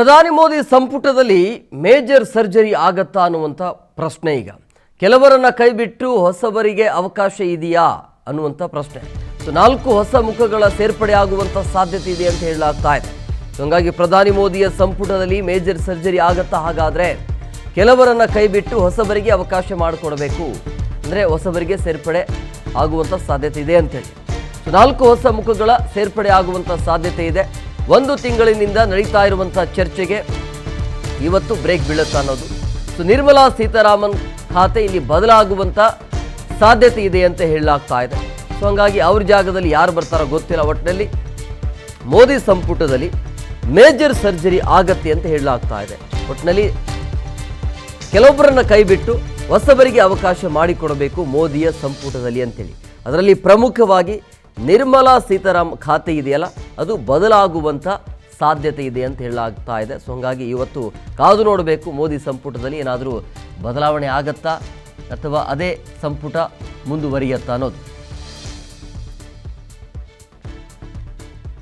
ಪ್ರಧಾನಿ ಮೋದಿ ಸಂಪುಟದಲ್ಲಿ major surgery ಆಗತ್ತಾ ಅನ್ನುವಂಥ ಪ್ರಶ್ನೆ. ಈಗ ಕೆಲವರನ್ನ ಕೈಬಿಟ್ಟು ಹೊಸಬರಿಗೆ ಅವಕಾಶ ಇದೆಯಾ ಅನ್ನುವಂಥ ಪ್ರಶ್ನೆ. ಸೊ 4 ಹೊಸ ಮುಖಗಳ ಸೇರ್ಪಡೆ ಆಗುವಂಥ ಸಾಧ್ಯತೆ ಇದೆ ಅಂತ ಹೇಳಲಾಗ್ತಾ ಇದೆ. ಹಾಗಾಗಿ ಪ್ರಧಾನಿ ಮೋದಿಯ ಸಂಪುಟದಲ್ಲಿ ಮೇಜರ್ ಸರ್ಜರಿ ಆಗತ್ತಾ? ಹಾಗಾದರೆ ಕೆಲವರನ್ನ ಕೈಬಿಟ್ಟು ಹೊಸಬರಿಗೆ ಅವಕಾಶ ಮಾಡಿಕೊಡಬೇಕು, ಅಂದರೆ ಹೊಸಬರಿಗೆ ಸೇರ್ಪಡೆ ಆಗುವಂಥ ಸಾಧ್ಯತೆ ಇದೆ ಅಂತೇಳಿ. ಸೊ 4 ಹೊಸ ಮುಖಗಳ ಸೇರ್ಪಡೆ ಆಗುವಂಥ ಸಾಧ್ಯತೆ ಇದೆ. 1 ತಿಂಗಳಿನಿಂದ ನಡೀತಾ ಇರುವಂಥ ಚರ್ಚೆಗೆ ಇವತ್ತು ಬ್ರೇಕ್ ಬೀಳುತ್ತಾ ಅನ್ನೋದು. ಸೊ ನಿರ್ಮಲಾ ಸೀತಾರಾಮನ್ ಖಾತೆ ಇಲ್ಲಿ ಬದಲಾಗುವಂಥ ಸಾಧ್ಯತೆ ಇದೆ ಅಂತ ಹೇಳಲಾಗ್ತಾ ಇದೆ. ಸೊ ಹಾಗಾಗಿ ಅವ್ರ ಜಾಗದಲ್ಲಿ ಯಾರು ಬರ್ತಾರೋ ಗೊತ್ತಿಲ್ಲ. ಒಟ್ಟಿನಲ್ಲಿ ಮೋದಿ ಸಂಪುಟದಲ್ಲಿ ಮೇಜರ್ ಸರ್ಜರಿ ಆಗತ್ತೆ ಅಂತ ಹೇಳಲಾಗ್ತಾ ಇದೆ. ಒಟ್ಟಿನಲ್ಲಿ ಕೆಲವೊಬ್ಬರನ್ನ ಕೈಬಿಟ್ಟು ಹೊಸಬರಿಗೆ ಅವಕಾಶ ಮಾಡಿಕೊಡಬೇಕು ಮೋದಿಯ ಸಂಪುಟದಲ್ಲಿ ಅಂತೇಳಿ. ಅದರಲ್ಲಿ ಪ್ರಮುಖವಾಗಿ ನಿರ್ಮಲಾ ಸೀತಾರಾಮನ್ ಖಾತೆ ಇದೆಯಲ್ಲ, ಅದು ಬದಲಾಗುವಂಥ ಸಾಧ್ಯತೆ ಇದೆ ಅಂತ ಹೇಳಲಾಗ್ತಾ ಇದೆ. ಸೊ ಹಾಗಾಗಿ ಇವತ್ತು ಕಾದು ನೋಡಬೇಕು, ಮೋದಿ ಸಂಪುಟದಲ್ಲಿ ಏನಾದರೂ ಬದಲಾವಣೆ ಆಗತ್ತಾ ಅಥವಾ ಅದೇ ಸಂಪುಟ ಮುಂದುವರಿಯತ್ತಾ ಅನ್ನೋದು.